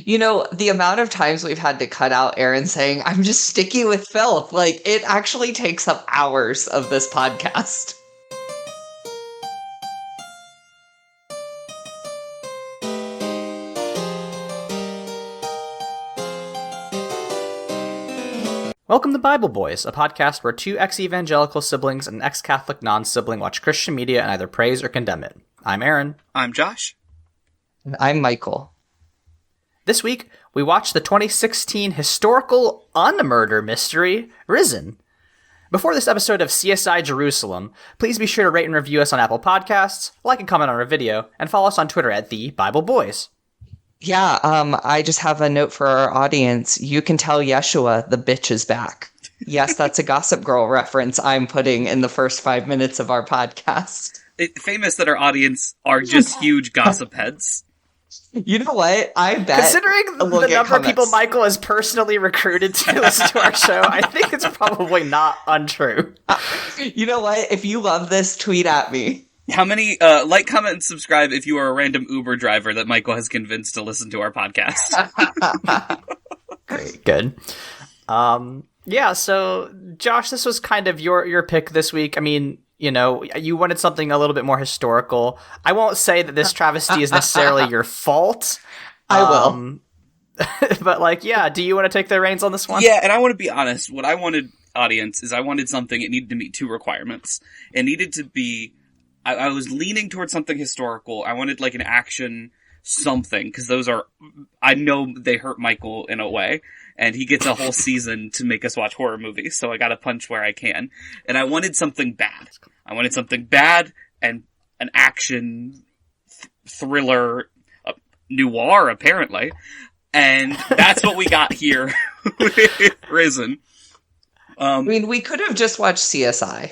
The amount of times we've had to cut out Aaron saying, I'm just sticky with filth, like, it actually takes up hours of this podcast. Welcome to Bible Boys, a podcast where two ex-evangelical siblings and an ex-Catholic non-sibling watch Christian media and either praise or condemn it. I'm Aaron. I'm Josh. And I'm Michael. This week, we watched the 2016 historical unmurder mystery, Risen. Before this episode of CSI Jerusalem, please be sure to rate and review us on Apple Podcasts, like and comment on our video, and follow us on Twitter at The Bible Boys. Yeah, I just have a note for our audience. You can tell Yeshua the bitch is back. Yes, that's a Gossip Girl reference I'm putting in the first 5 minutes of our podcast. It's famous that our audience are just huge gossip heads. You know what? I bet. Considering the number of people Michael has personally recruited to listen to our show, I think it's probably not untrue. You know what? If you love this, tweet at me. How many, like, comment, and subscribe if you are a random Uber driver that Michael has convinced to listen to our podcast. Great, good. Yeah, so, Josh, this was kind of your pick this week. I mean, you wanted something a little bit more historical. I won't say that this travesty is necessarily your fault. I will. But, do you want to take the reins on this one? Yeah, and I want to be honest. What I wanted, audience, is I wanted something, it needed to meet two requirements. It needed to be... I was leaning towards something historical. I wanted, an action something, because those are... I know they hurt Michael in a way, and he gets a whole season to make us watch horror movies, so I gotta punch where I can. And I wanted something bad. I wanted something bad and an action thriller noir, apparently. And that's what we got here with Risen. We could have just watched CSI.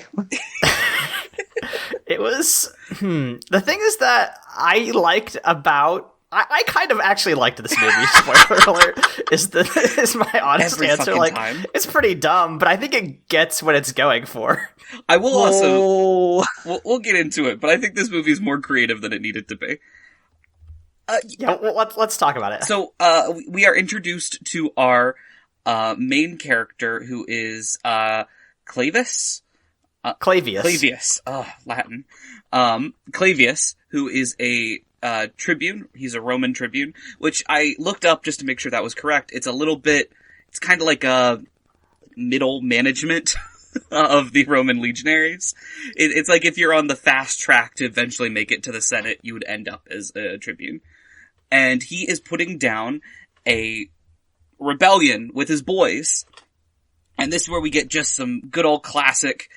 It was, the thing is that I liked about, I kind of actually liked this movie, spoiler alert, is my honest Every answer. time. It's pretty dumb, but I think it gets what it's going for. I will also, we'll get into it, but I think this movie is more creative than it needed to be. Let's talk about it. So, we are introduced to our, main character, who is, Clavius? Clavius. Oh, Latin. Clavius, who is a tribune. He's a Roman tribune, which I looked up just to make sure that was correct. It's it's kind of like a middle management of the Roman legionaries. It's like if you're on the fast track to eventually make it to the Senate, you would end up as a tribune. And he is putting down a rebellion with his boys. And this is where we get just some good old classic...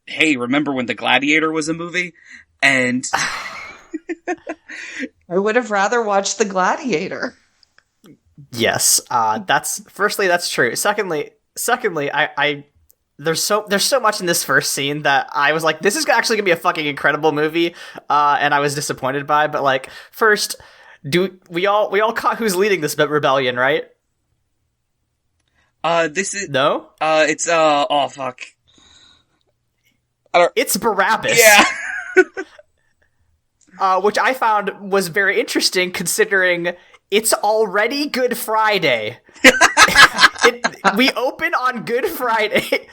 Hey, remember when The Gladiator was a movie? And I would have rather watched The Gladiator. Yes, that's true. Secondly, I there's so much in this first scene that I was like, this is actually gonna be a fucking incredible movie, and I was disappointed by. But first, we all caught who's leading this rebellion, right? This is no. It's oh fuck. It's Barabbas. Yeah. Which I found was very interesting considering it's already Good Friday. We open on Good Friday.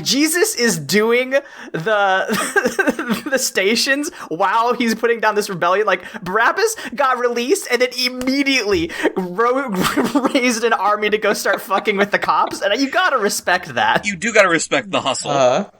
Jesus is doing the stations while he's putting down this rebellion. Barabbas got released and then immediately raised an army to go start fucking with the cops. And you gotta respect that. You do gotta respect the hustle.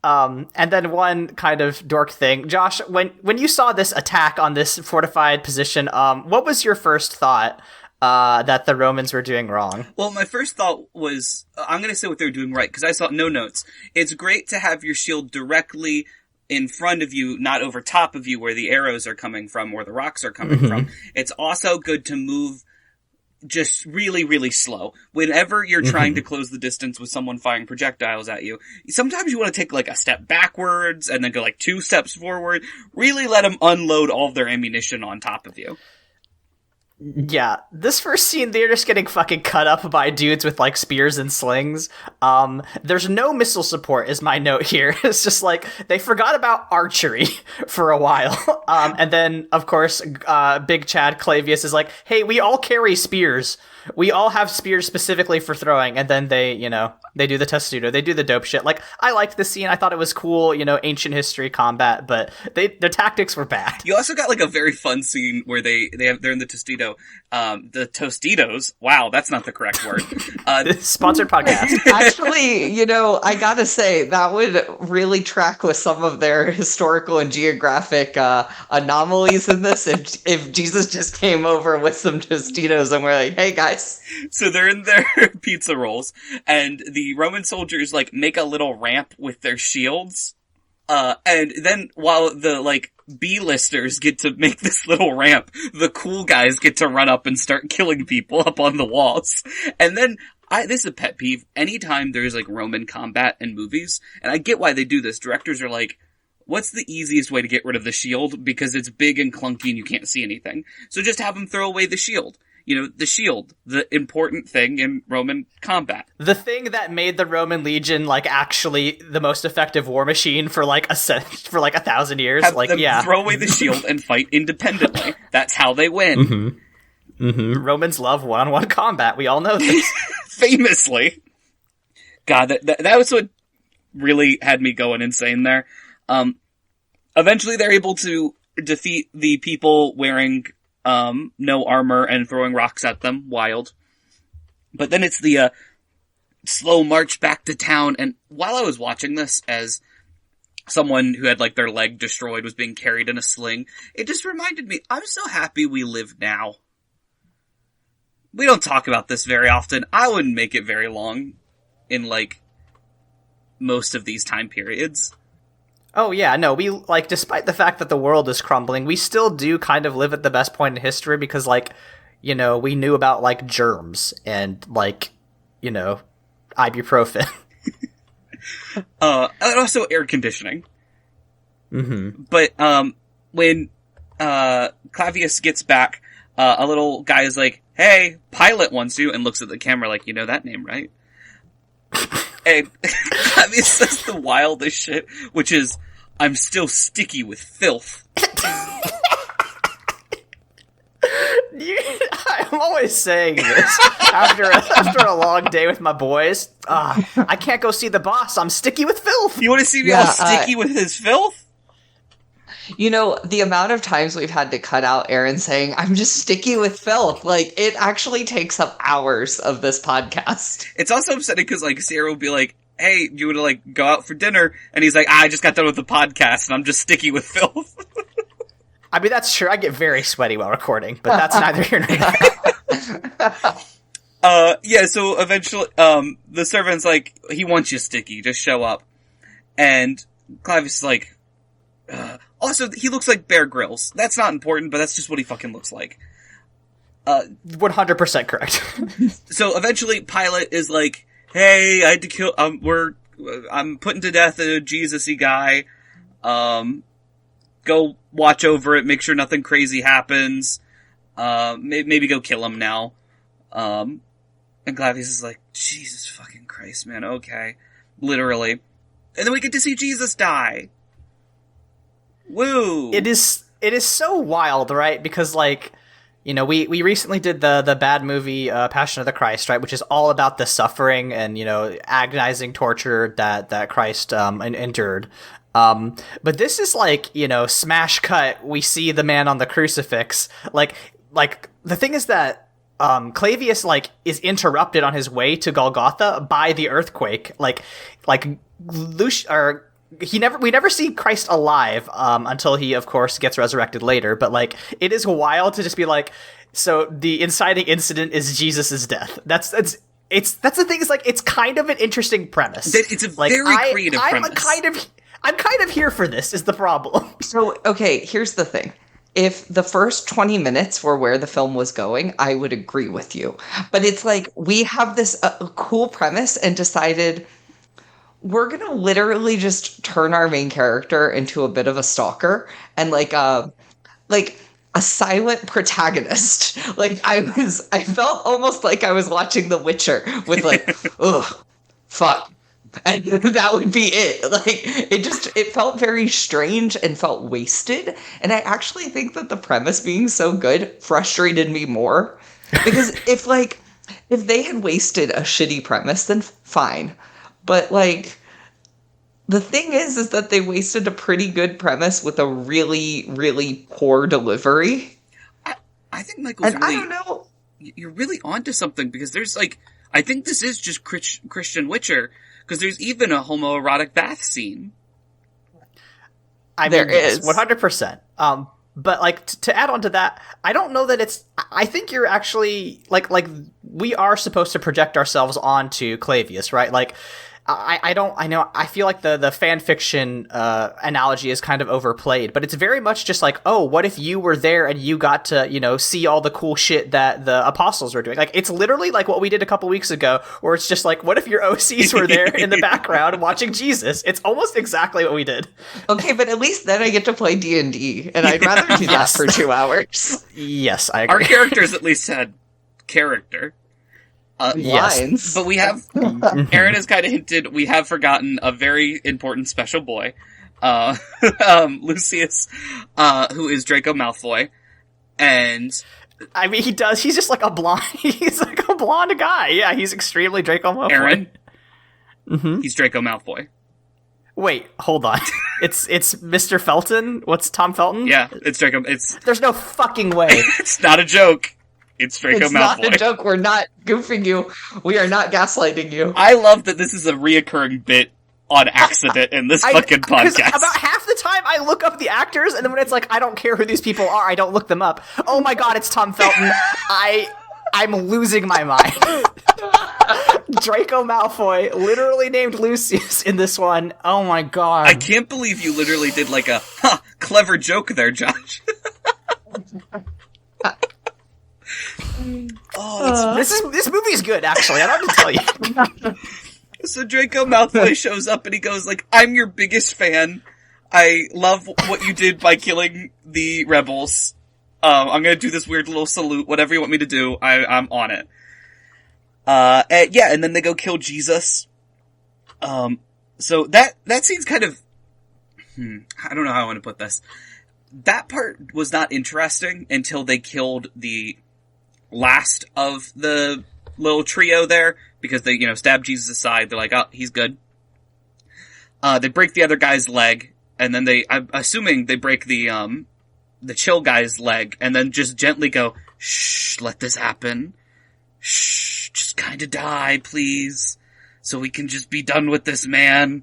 And then one kind of dork thing. Josh, when you saw this attack on this fortified position, what was your first thought that the Romans were doing wrong? Well, my first thought was, I'm going to say what they were doing right, because I saw no notes. It's great to have your shield directly in front of you, not over top of you where the arrows are coming from or the rocks are coming from. It's also good to move just really, really slow. Whenever you're trying to close the distance with someone firing projectiles at you, sometimes you want to take a step backwards and then go 2 steps forward. Really let them unload all of their ammunition on top of you. Yeah, this first scene, they're just getting fucking cut up by dudes with, like, spears and slings. There's no missile support, is my note here. It's just, like, they forgot about archery for a while. And then, of course, Big Chad Clavius is like, hey, we all carry spears. We all have spears specifically for throwing. And then they, they do the testudo. They do the dope shit. Like, I liked the scene. I thought it was cool, ancient history combat, but their tactics were bad. You also got, like, a very fun scene where they're in the Tostitos. The Tostitos. Wow, that's not the correct word. Sponsored podcast. Actually, I gotta say, that would really track with some of their historical and geographic anomalies in this if Jesus just came over with some Tostitos and we're like, hey guys. So they're in their pizza rolls, and the Roman soldiers, like, make a little ramp with their shields. And then while the, like, B-listers get to make this little ramp, the cool guys get to run up and start killing people up on the walls. And then, this is a pet peeve, anytime there's, like, Roman combat in movies, and I get why they do this, directors are like, what's the easiest way to get rid of the shield? Because it's big and clunky and you can't see anything. So just have them throw away the shield. The shield, the important thing in Roman combat. The thing that made the Roman legion, like, actually the most effective war machine for, like, for 1,000 years. Have them throw away the shield and fight independently. That's how they win. Mm-hmm. Mm-hmm. Romans love one-on-one combat. We all know this. Famously. God, that was what really had me going insane there. Eventually they're able to defeat the people wearing no armor and throwing rocks at them. Wild. But then it's the slow march back to town, and while I was watching this as someone who had, like, their leg destroyed was being carried in a sling, it just reminded me, I'm so happy we live now. We don't talk about this very often. I wouldn't make it very long in, like, most of these time periods. Oh yeah, no, we, like, despite the fact that the world is crumbling, we still do kind of live at the best point in history because, like, we knew about, like, germs and, like, ibuprofen. And also air conditioning. Mm-hmm. But, when, Clavius gets back, a little guy is like, hey, Pilate wants you, and looks at the camera like, you know that name, right? And Clavius says the wildest shit, which is, I'm still sticky with filth. I'm always saying this after a long day with my boys. I can't go see the boss. I'm sticky with filth. You want to see me all sticky with his filth? The amount of times we've had to cut out Aaron saying, I'm just sticky with filth, like, it actually takes up hours of this podcast. It's also upsetting because, like, Sarah will be like, hey, do you want to, like, go out for dinner? And he's like, I just got done with the podcast and I'm just sticky with filth. I mean, that's true. I get very sweaty while recording, but that's neither here nor there. Yeah, so eventually, the servant's like, he wants you sticky, just show up. And Clavius is like, also, he looks like Bear Grylls. That's not important, but that's just what he fucking looks like. 100% correct. So eventually Pilate is like, hey, I had to kill, I'm putting to death a Jesus-y guy. Go watch over it, make sure nothing crazy happens. Maybe go kill him now. And Clavius is like, Jesus fucking Christ, man, okay. Literally. And then we get to see Jesus die. Woo! It is so wild, right? Because, like, we recently did the bad movie Passion of the Christ, right, which is all about the suffering and agonizing torture that Christ endured. But this is like smash cut. We see the man on the crucifix. Like the thing is that Clavius is interrupted on his way to Golgotha by the earthquake. We never see Christ alive until he, of course, gets resurrected later. But it is wild to just be like, so the inciting incident is Jesus' death. That's the thing. Is it's kind of an interesting premise. It's a very creative premise. I'm kind of here for this. Is the problem? So okay, here's the thing. If the first 20 minutes were where the film was going, I would agree with you. But it's like we have this cool premise and decided we're going to literally just turn our main character into a bit of a stalker and a silent protagonist. Like I felt almost like I was watching The Witcher with like, ugh, fuck. And that would be it. Like it felt very strange and felt wasted. And I actually think that the premise being so good frustrated me more. Because if they had wasted a shitty premise, then fine. But like the thing is that they wasted a pretty good premise with a really, really poor delivery. I think Michael's and I don't know. You're really onto something, because there's like, I think this is just Christian Witcher, because there's even a homoerotic bath scene. I mean, there is 100%. But like to add on to that, I don't know that it's. I think you're actually like we are supposed to project ourselves onto Clavius, right? Like. I feel like the fan fiction analogy is kind of overplayed, but it's very much just like, oh, what if you were there and you got to, see all the cool shit that the apostles were doing? Like, it's literally like what we did a couple weeks ago, where it's just like, what if your OCs were there in the background watching Jesus? It's almost exactly what we did. Okay, but at least then I get to play D&D, and I'd rather do that for 2 hours. Yes, I agree. Our characters at least had character. Lines. But we have, Aaron has kind of hinted, we have forgotten a very important special boy, Lucius, who is Draco Malfoy, and... I mean, he's just like he's like a blonde guy. Yeah, he's extremely Draco Malfoy. Aaron? Mm-hmm. He's Draco Malfoy. Wait, hold on. It's Mr. Felton? What's Tom Felton? Yeah, it's Draco, There's no fucking way. It's not a joke. It's Draco Malfoy. It's not a joke. We're not goofing you. We are not gaslighting you. I love that this is a reoccurring bit on accident in this fucking podcast. About half the time I look up the actors, and then when it's like, I don't care who these people are, I don't look them up. Oh my god, it's Tom Felton. I'm losing my mind. Draco Malfoy, literally named Lucius in this one. Oh my god. I can't believe you literally did like a, clever joke there, Josh. This movie is good, actually. I don't have to tell you. So Draco Malfoy shows up and he goes like, I'm your biggest fan. I love what you did by killing the rebels. I'm gonna do this weird little salute, whatever you want me to do, I'm on it. And then they go kill Jesus. So that scene's kind of, I don't know how I want to put this. That part was not interesting until they killed the last of the little trio there, because they, stab Jesus aside. They're like, oh, he's good. They break the other guy's leg, and then I'm assuming they break the chill guy's leg, and then just gently go, shh, let this happen. Shh, just kinda die, please. So we can just be done with this, man.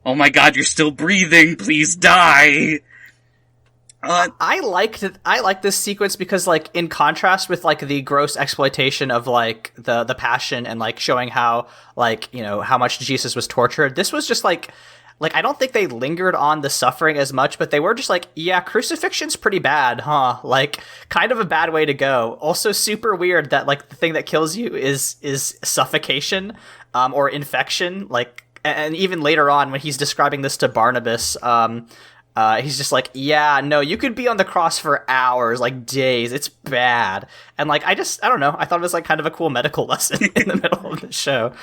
Oh my god, you're still breathing, please die. I like this sequence because, like, in contrast with, like, the gross exploitation of, like, the passion and, like, showing how, like, how much Jesus was tortured, this was just, like, I don't think they lingered on the suffering as much, but they were just like, yeah, crucifixion's pretty bad, huh? Like, kind of a bad way to go. Also super weird that, like, the thing that kills you is suffocation, or infection, like, and even later on when he's describing this to Barnabas, he's just like, yeah, no, you could be on the cross for hours, like days. It's bad. And like, I don't know. I thought it was like kind of a cool medical lesson in the middle of the show.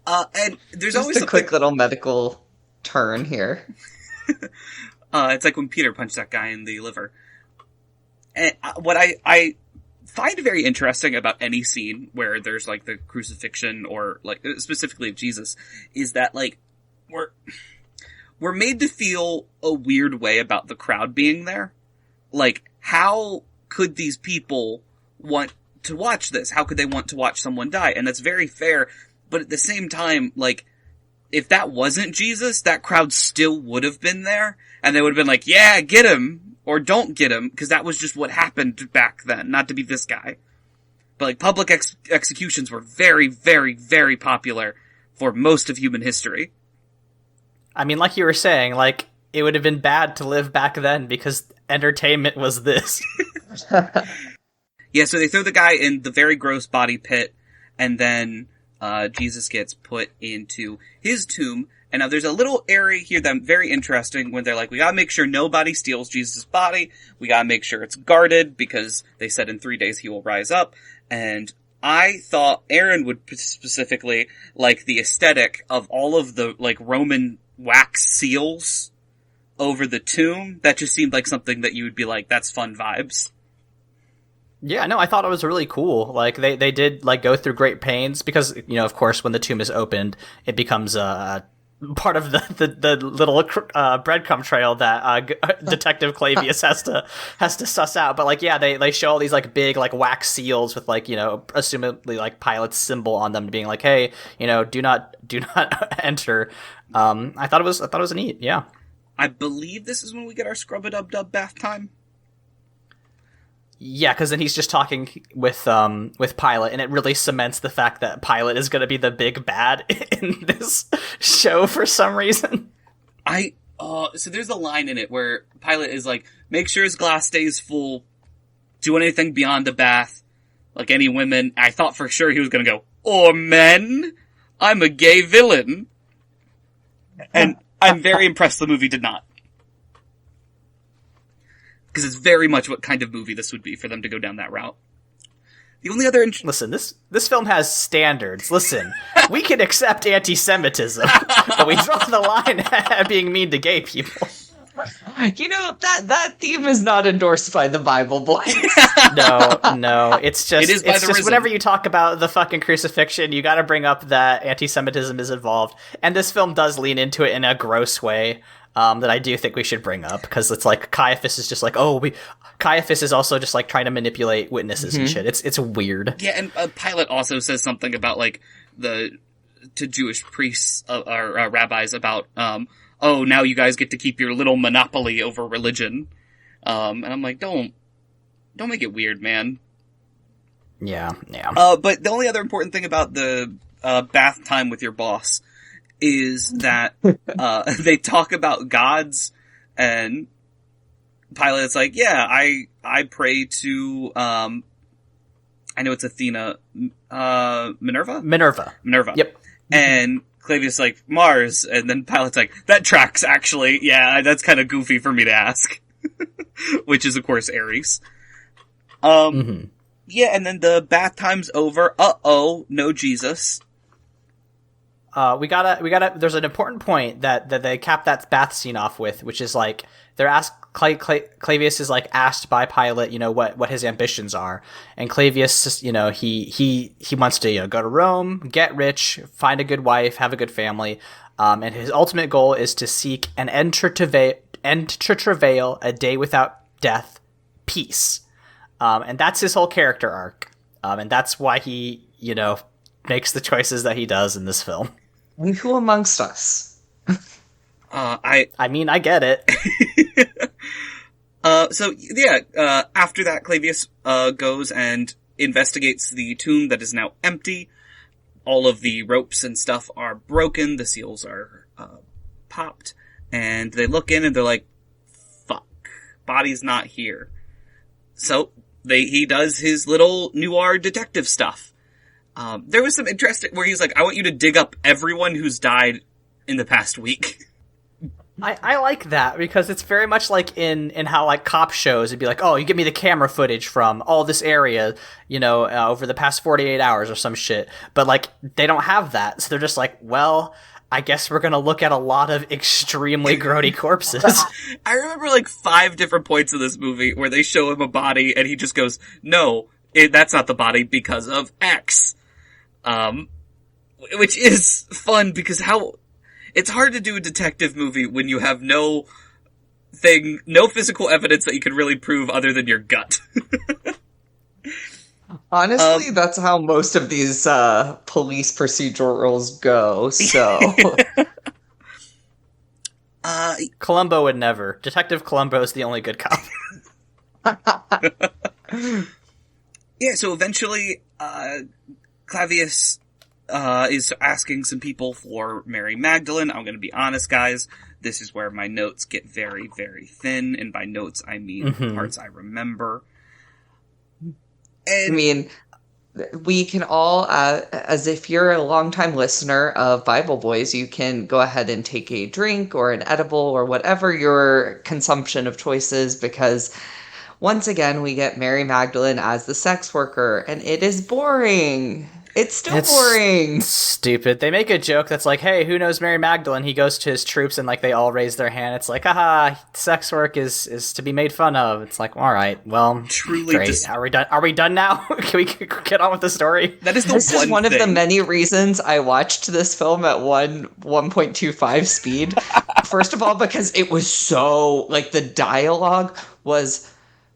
And there's just always a quick little medical turn here. It's like when Peter punched that guy in the liver. And what I find very interesting about any scene where there's like the crucifixion or like specifically of Jesus is that like we're made to feel a weird way about the crowd being there. Like, how could these people want to watch this? How could they want to watch someone die? And that's very fair, but at the same time, like, if that wasn't Jesus, that crowd still would have been there, and they would have been like, yeah, get him, or don't get him, because that was just what happened back then, not to be this guy. But, like, public executions were very, very, very popular for most of human history. I mean, like you were saying, like, it would have been bad to live back then because entertainment was this. Yeah, so they throw the guy in the very gross body pit, and then Jesus gets put into his tomb, And now there's a little area here that's very interesting when they're like, we gotta make sure nobody steals Jesus' body. We gotta make sure it's guarded because they said in 3 days he will rise up. And I thought Aaron would specifically like the aesthetic of all of the like Roman wax seals over the tomb. That just seemed like something that you would be like, that's fun vibes. Yeah, no, I thought it was really cool. Like they did like go through great pains because, you know, of course, when the tomb is opened, it becomes part of the little breadcrumb trail that Detective Clavius has to suss out. But like, yeah, they show all these like big like wax seals with like, you know, assumedly like Pilate's symbol on them, being like, hey, you know, do not enter. I thought it was neat. Yeah, I believe this is when we get our scrub-a-dub-dub bath time. Yeah, because then he's just talking with Pilate, and it really cements the fact that Pilate is going to be the big bad in this show for some reason. So there's a line in it where Pilate is like, make sure his glass stays full, do anything beyond the bath, like any women. I thought for sure he was going to go, or men? I'm a gay villain. And I'm very impressed the movie did not. Because it's very much what kind of movie this would be for them to go down that route. The only other... Listen, this film has standards. Listen, we can accept anti-Semitism, but we draw the line at being mean to gay people. You know, that theme is not endorsed by the Bible, boys. No, it's just, it is by it's the just risen. Whenever you talk about the fucking crucifixion, you gotta bring up that anti-Semitism is involved. And this film does lean into it in a gross way. That I do think we should bring up, because it's like Caiaphas is just like, Caiaphas is also just like trying to manipulate witnesses and shit. It's weird. Yeah, and Pilate also says something about like to Jewish priests or rabbis about, oh, now you guys get to keep your little monopoly over religion. And I'm like, don't make it weird, man. Yeah. But the only other important thing about the bath time with your boss is that they talk about gods, and Pilate's like, yeah, I pray to I know it's Athena, Minerva. Yep. And Clavius like, Mars, and then Pilate's like, that tracks actually. Yeah, that's kind of goofy for me to ask. Which is of course Ares. Yeah, and then the bath time's over. No Jesus. We gotta, there's an important point that they cap that bath scene off with, which is like, they're asked, Clavius is like asked by Pilate, you know, what his ambitions are. And Clavius, you know, he wants to, you know, go to Rome, get rich, find a good wife, have a good family. And his ultimate goal is to seek an end to travail, a day without death, peace. And that's his whole character arc. And that's why he, you know, makes the choices that he does in this film. And who amongst us? I mean, I get it. After that, Clavius goes and investigates the tomb that is now empty. All of the ropes and stuff are broken. The seals are popped. And they look in and they're like, fuck, body's not here. So he does his little noir detective stuff. There was some interesting where he's like, I want you to dig up everyone who's died in the past week. I like that, because it's very much like in how like cop shows, it'd be like, oh, you give me the camera footage from all this area, you know, over the past 48 hours or some shit. But like, they don't have that. So they're just like, well, I guess we're gonna look at a lot of extremely grody corpses. I remember like 5 different points in this movie where they show him a body and he just goes, no, that's not the body because of X. Which is fun because it's hard to do a detective movie when you have no physical evidence that you can really prove other than your gut. Honestly, that's how most of these police procedurals go, so... Columbo would never. Detective Columbo is the only good cop. Yeah, so eventually, Clavius is asking some people for Mary Magdalene. I'm going to be honest, guys. This is where my notes get very, very thin. And by notes, I mean parts I remember. And, I mean, we can all, as if you're a longtime listener of Bible Boys, you can go ahead and take a drink or an edible or whatever your consumption of choice is, because once again, we get Mary Magdalene as the sex worker, and it is boring. It's still boring. Stupid. They make a joke that's like, hey, who knows Mary Magdalene? He goes to his troops and like they all raise their hand. It's like, haha, sex work is to be made fun of. It's like, all right, well, truly great. Are we done now? Can we get on with the story? That is This is one of the many reasons I watched this film at 1.25 speed. First of all, because it was so, like, the dialogue was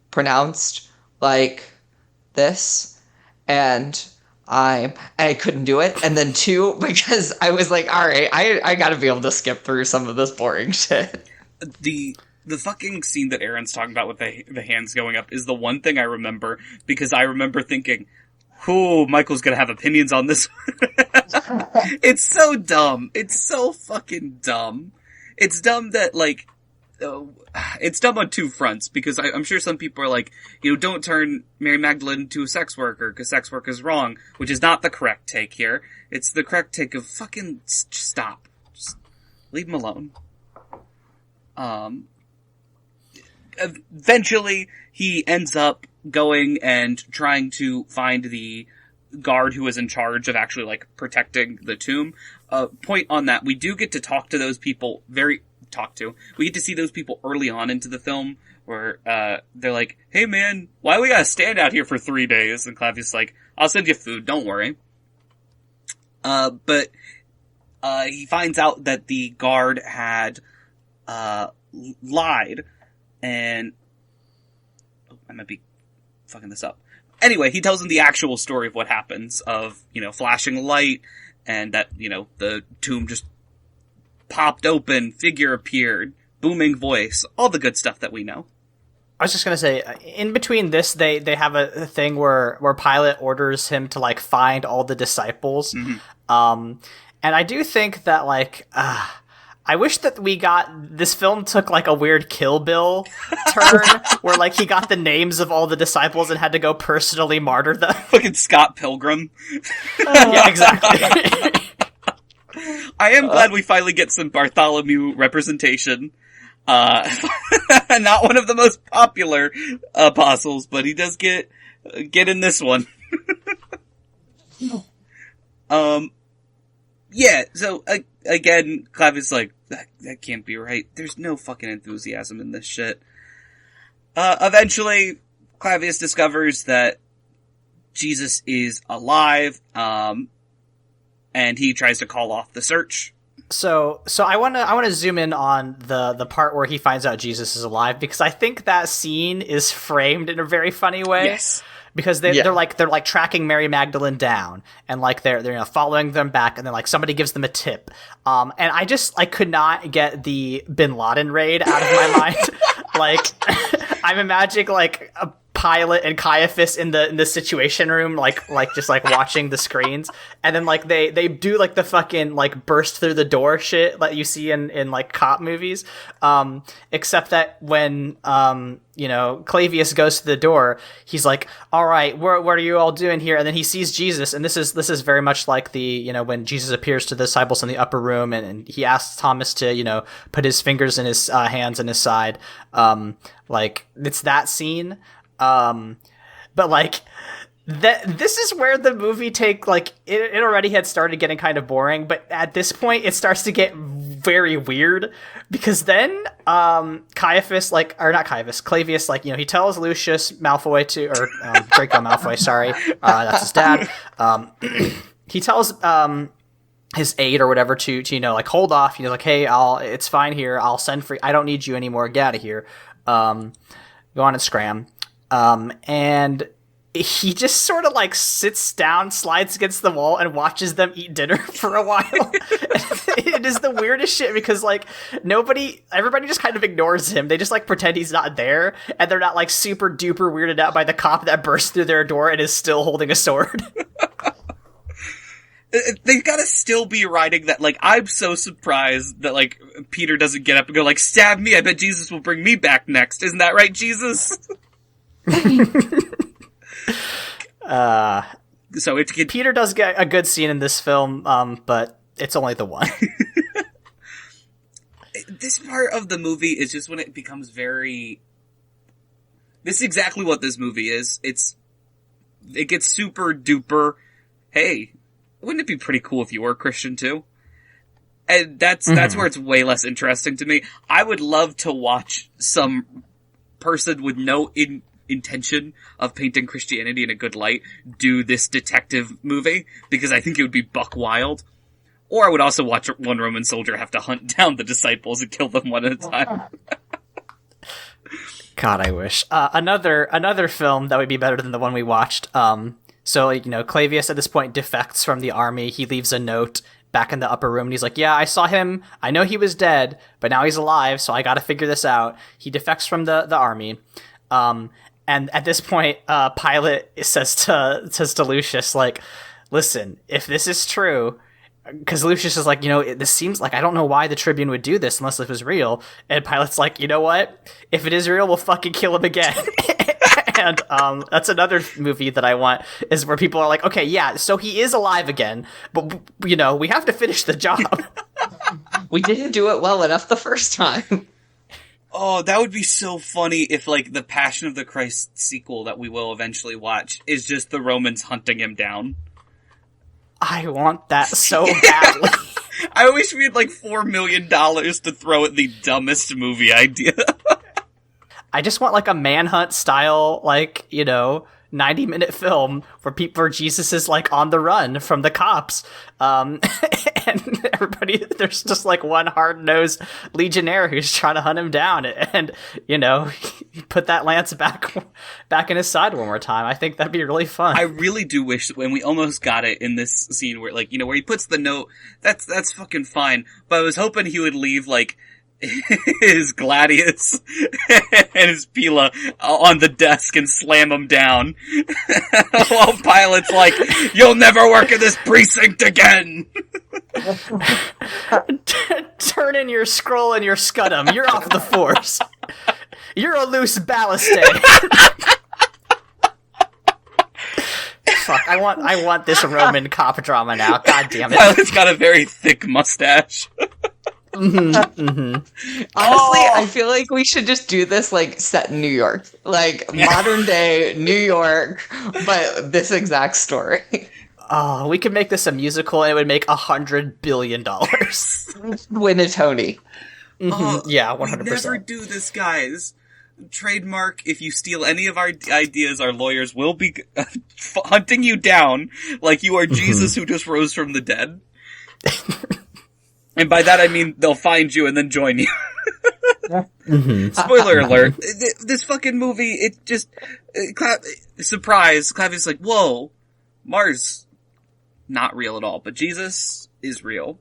pronounced like this, and I couldn't do it. And then two, because I was like, all right, I gotta be able to skip through some of this boring shit. The fucking scene that Aaron's talking about with the hands going up is the one thing I remember, because I remember thinking, "Ooh, Michael's gonna have opinions on this." It's so dumb. It's so fucking dumb. It's dumb that, like, it's dumb on two fronts, because I'm sure some people are like, don't turn Mary Magdalene into a sex worker, because sex work is wrong, which is not the correct take here. It's the correct take of fucking stop. Just leave him alone. Eventually, he ends up going and trying to find the guard who is in charge of actually, like, protecting the tomb. Point on that, we do get to talk to those people we get to see those people early on into the film, where, they're like, hey man, why we gotta stand out here for 3 days? And Clavius is like, I'll send you food, don't worry. But he finds out that the guard had, lied, and, I might be fucking this up. Anyway, he tells him the actual story of what happens, of, flashing light, and that, the tomb just popped open, figure appeared, booming voice, all the good stuff that we know. I was just gonna say, in between this, they have a thing where Pilate orders him to, like, find all the disciples. Mm-hmm. And I do think that, like, I wish that this film took, like, a weird Kill Bill turn, where, like, he got the names of all the disciples and had to go personally martyr them. Fucking Scott Pilgrim. Yeah, exactly. I am glad we finally get some Bartholomew representation. Not one of the most popular apostles, but he does get in this one. Yeah, so, again, Clavius is like, that can't be right. There's no fucking enthusiasm in this shit. Eventually, Clavius discovers that Jesus is alive, and he tries to call off the search. So I want to zoom in on the part where he finds out Jesus is alive, because I think that scene is framed in a very funny way. Yes. Because they're like tracking Mary Magdalene down, and like they're following them back, and then like somebody gives them a tip. And I could not get the Bin Laden raid out of my mind. Like, I'm imagining like a Pilate and Caiaphas in the Situation Room, like just like watching the screens, and then like they do like the fucking like burst through the door shit that you see in like cop movies, except that when Clavius goes to the door, he's like, all right, what are you all doing here? And then he sees Jesus, and this is very much like the when Jesus appears to the disciples in the upper room, and he asks Thomas to put his fingers in his hands in his side, like it's that scene. But like this is where the movie it already had started getting kind of boring, but at this point it starts to get very weird, because then Clavius he tells Lucius Malfoy Draco Malfoy, sorry, that's his dad. He tells his aide or whatever to like hold off, like, hey, it's fine here, I'll send for, I don't need you anymore, get out of here, go on and scram. And he just sort of like sits down, slides against the wall, and watches them eat dinner for a while. It is the weirdest shit, because like everybody just kind of ignores him. They just like pretend he's not there, and they're not like super duper weirded out by the cop that burst through their door and is still holding a sword. They gotta still be writing that, like, I'm so surprised that, like, Peter doesn't get up and go, like, stab me, I bet Jesus will bring me back next. Isn't that right, Jesus? So Peter does get a good scene in this film, but it's only the one. This part of the movie is just when it becomes very... This is exactly what this movie is. It gets super duper, hey, wouldn't it be pretty cool if you were a Christian too? And that's where it's way less interesting to me. I would love to watch some person with no intention of painting Christianity in a good light do this detective movie, because I think it would be buck wild. Or I would also watch one Roman soldier have to hunt down the disciples and kill them one at a time. God, I wish. Another film that would be better than the one we watched. So, Clavius at this point defects from the army. He leaves a note back in the upper room, and he's like, yeah, I saw him. I know he was dead, but now he's alive, so I gotta figure this out. He defects from the army. And at this point, Pilate says to Lucius, like, listen, if this is true... Because Lucius is like, this seems like, I don't know why the Tribune would do this unless it was real. And Pilate's like, you know what? If it is real, we'll fucking kill him again. And that's another movie that I want, is where people are like, okay, yeah, so he is alive again, but, we have to finish the job. We didn't do it well enough the first time. Oh, that would be so funny if, the Passion of the Christ sequel that we will eventually watch is just the Romans hunting him down. I want that so badly. I wish we had $4 million to throw at the dumbest movie idea. I just want a Manhunt style, 90-minute film where Jesus is on the run from the cops. And everybody, there's just one hard-nosed legionnaire who's trying to hunt him down. And, he put that lance back in his side one more time. I think that'd be really fun. I really do wish that when we almost got it in this scene where, where he puts the note, that's fucking fine. But I was hoping he would leave, his gladius and his pila on the desk and slam them down. While Pilate's like, you'll never work in this precinct again! Turn in your scroll and your scutum. You're off the force. You're a loose balliste. Fuck, I want this Roman cop drama now. God damn it. Pilate's got a very thick mustache. Honestly, I feel like we should just do this set in New York, modern day New York, but this exact story. Oh, we could make this a musical and it would make $100 billion. Win a Tony. Yeah, 100%. We never do this, guys. Trademark, if you steal any of our ideas, our lawyers will be hunting you down like you are Jesus who just rose from the dead. And by that I mean they'll find you and then join you. Spoiler alert. This fucking movie, it just... surprise, Clavius like, whoa, Mars, not real at all, but Jesus is real.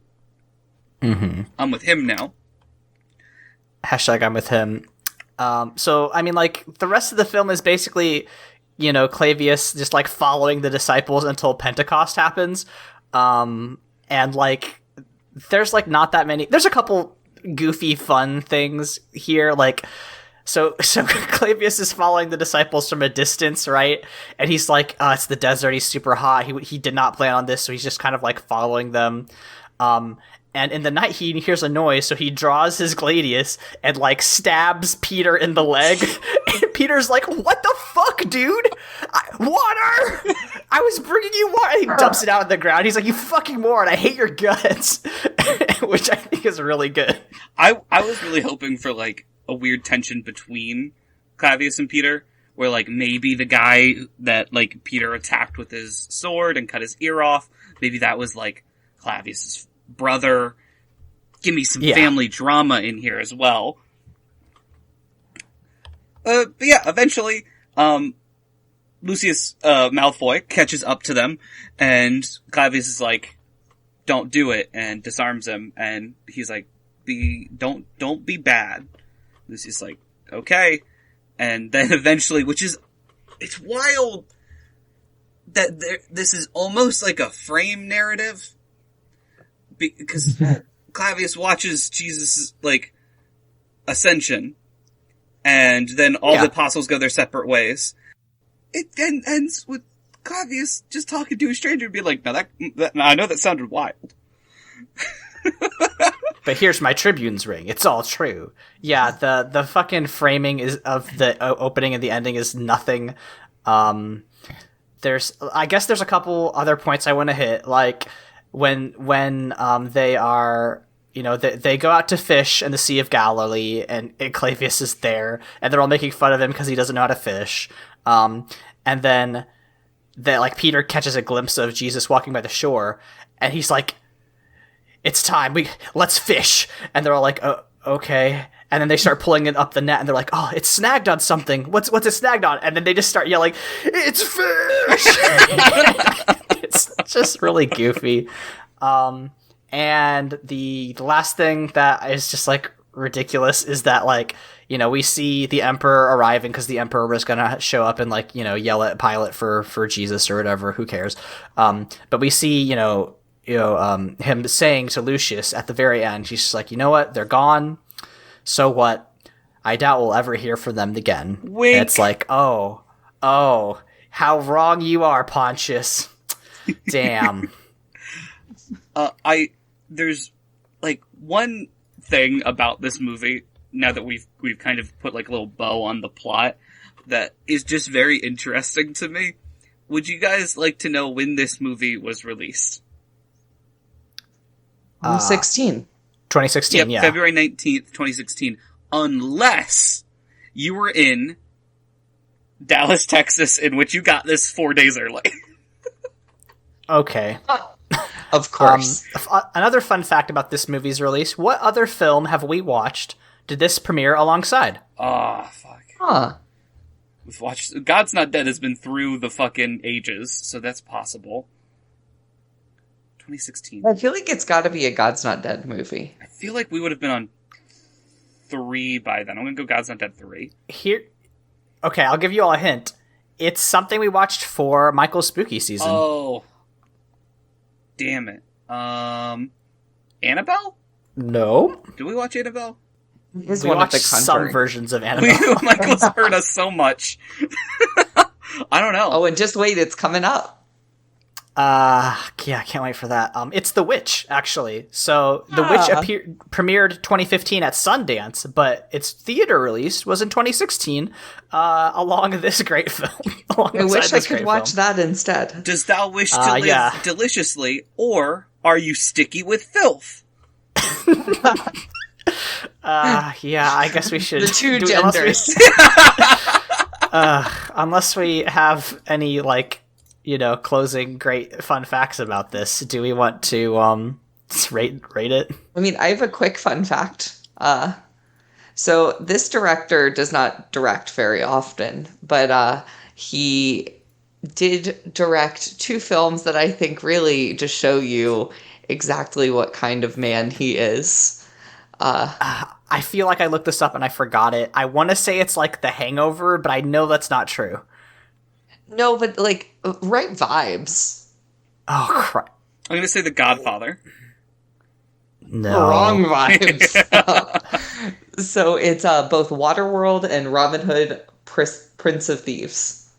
I'm with him now. Hashtag I'm with him. So, I mean, the rest of the film is basically, Clavius just, following the disciples until Pentecost happens. And, there's not that many. There's a couple goofy fun things here, so Clavius is following the disciples from a distance, right? And he's like, it's the desert, he's super hot. He did not plan on this, so he's just kind of following them. And in the night he hears a noise, so he draws his gladius and stabs Peter in the leg. And Peter's like, "What the fuck, dude? Water! I was bringing you water." He dumps it out on the ground. He's like, "You fucking moron! I hate your guts," which I think is really good. I was really hoping for a weird tension between Clavius and Peter, where maybe the guy that Peter attacked with his sword and cut his ear off, maybe that was Clavius's brother. Give me some family drama in here as well. But yeah, eventually, Lucius Malfoy catches up to them, and Clavius is like, "Don't do it," and disarms him, and he's like, "Don't be bad." Lucius is like, "Okay," and then eventually, it's wild that this is almost like a frame narrative, because Clavius watches Jesus' ascension, and then all the apostles go their separate ways. It then ends with Clavius just talking to a stranger and be like, now I know that sounded wild. But here's my Tribune's ring. It's all true. Yeah, the fucking framing of the opening and the ending is nothing. I guess there's a couple other points I want to hit, like when they are, they go out to fish in the Sea of Galilee, and Clavius is there, and they're all making fun of him because he doesn't know how to fish. And then Peter catches a glimpse of Jesus walking by the shore, and he's like, "It's time. Let's fish." And they're all like, "Oh, okay." And then they start pulling it up the net, and they're like, "Oh, it's snagged on something. What's it snagged on?" And then they just start yelling, "It's fish!" It's just really goofy. And the last thing that is just like ridiculous is that we see the Emperor arriving because the Emperor was gonna show up and yell at Pilate for Jesus or whatever. Who cares? But we see him saying to Lucius at the very end, he's just like, "You know what? They're gone. So what? I doubt we'll ever hear from them again." Wink. And it's like, oh, how wrong you are, Pontius. Damn. There's one thing about this movie, now that we've kind of put a little bow on the plot, that is just very interesting to me. Would you guys like to know when this movie was released? 2016. 2016, yep, yeah. February 19th, 2016. Unless you were in Dallas, Texas, in which you got this 4 days early. Okay. Of course. Another fun fact about this movie's release, what other film have we watched did this premiere alongside? Oh, fuck. Huh. We've watched... God's Not Dead has been through the fucking ages, so that's possible. 2016. I feel like it's got to be a God's Not Dead movie. I feel like we would have been on 3 by then. I'm gonna go God's Not Dead 3. Okay, I'll give you all a hint. It's something we watched for Michael's spooky season. Oh. Damn it. Annabelle? No. Did we watch Annabelle? It is We one of watched the some Conjuring. versions of Annabelle. Michael's heard us so much. I don't know. Oh, and just wait, it's coming up. Yeah, I can't wait for that. It's The Witch, actually. So The Witch premiered 2015 at Sundance, but its theater release was in 2016, along this great film. I wish I could watch that instead. Does thou wish to live deliciously, or are you sticky with filth? Yeah, I guess we should. The two genders. Unless we have any, closing great fun facts about this, do we want to rate it? I mean, I have a quick fun fact. So this director does not direct very often, but he did direct 2 films that I think really just show you exactly what kind of man he is. I feel like I looked this up and I forgot it. I want to say it's The Hangover, but I know that's not true. No, but right vibes. Oh, crap. I'm gonna say The Godfather. No. Wrong vibes. So it's both Waterworld and Robin Hood, Prince of Thieves.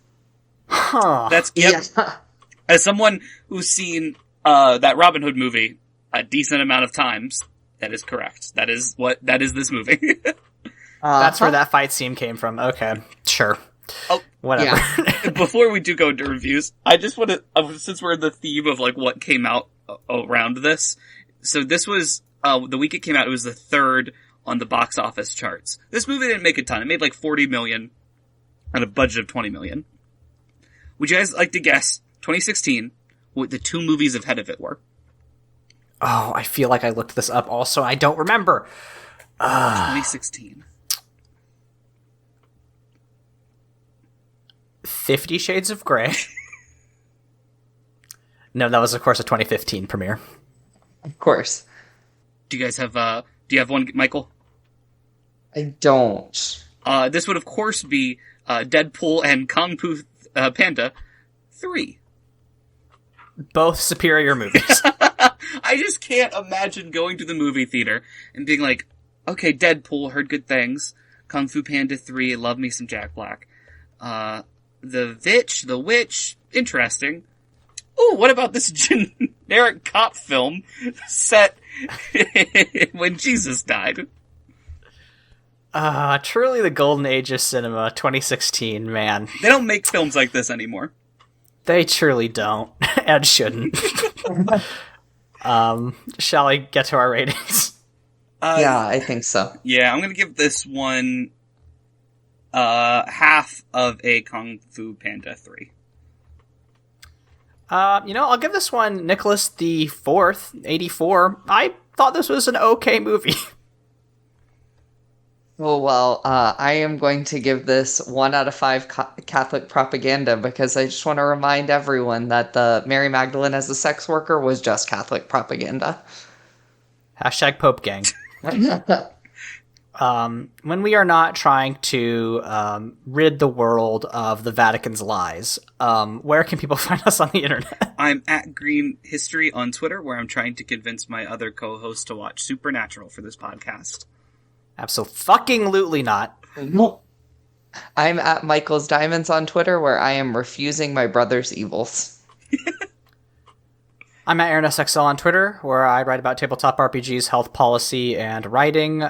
Huh. That's, yep. Yeah. As someone who's seen that Robin Hood movie a decent amount of times, that is correct. That is this movie. That's where that fight scene came from. Okay, sure. Oh, whatever. Yeah. Before we do go into reviews, I just want to, since we're in the theme of what came out around this, so this was the week it came out. It was the 3rd on the box office charts. This movie didn't make a ton. It made 40 million on a budget of 20 million. Would you guys like to guess 2016 what the 2 movies ahead of it were? Oh, I feel like I looked this up. Also, I don't remember. 2016. 50 Shades of Grey. No, that was, of course, a 2015 premiere. Of course. Do you guys have, do you have one, Michael? I don't. This would, of course, be Deadpool and Kung Fu Panda 3. Both superior movies. I just can't imagine going to the movie theater and being like, okay, Deadpool, heard good things. Kung Fu Panda 3, love me some Jack Black. the Witch, interesting. Ooh, what about this generic cop film set when Jesus died? Truly the golden age of cinema, 2016, man. They don't make films like this anymore. They truly don't, and shouldn't. Shall we get to our ratings? Yeah, I think so. Yeah, I'm gonna give this one half of a Kung Fu Panda 3. I'll give this one Nicholas the Fourth, 84. I thought this was an okay movie. Oh, well, I am going to give this 1 out of 5 Catholic propaganda because I just want to remind everyone that the Mary Magdalene as a sex worker was just Catholic propaganda. Hashtag Pope Gang. When we are not trying to rid the world of the Vatican's lies, where can people find us on the internet? I'm at Green History on Twitter, where I'm trying to convince my other co-hosts to watch Supernatural for this podcast. Absolutely not. I'm at Michael's Diamonds on Twitter, where I am refusing my brother's evils. I'm at AaronSXL on Twitter, where I write about tabletop RPGs, health policy, and writing.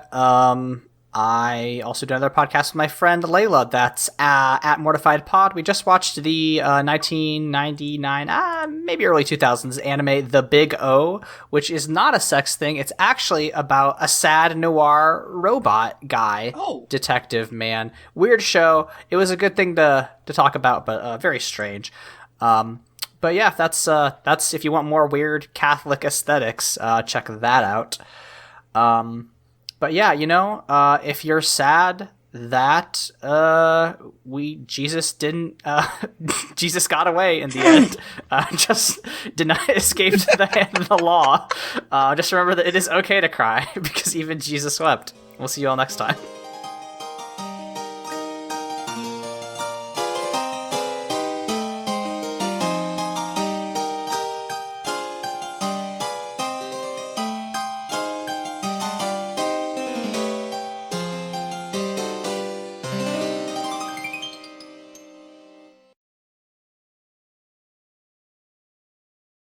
I also do another podcast with my friend Layla that's at Mortified Pod. We just watched the 1999, maybe early 2000s anime The Big O, which is not a sex thing. It's actually about a sad noir robot guy, detective man. Weird show. It was a good thing to talk about, but very strange. But yeah, that's if you want more weird Catholic aesthetics, check that out. But yeah, if you're sad that Jesus didn't Jesus got away in the end, just did not escape to the hand of the law. Just remember that it is okay to cry because even Jesus wept. We'll see you all next time.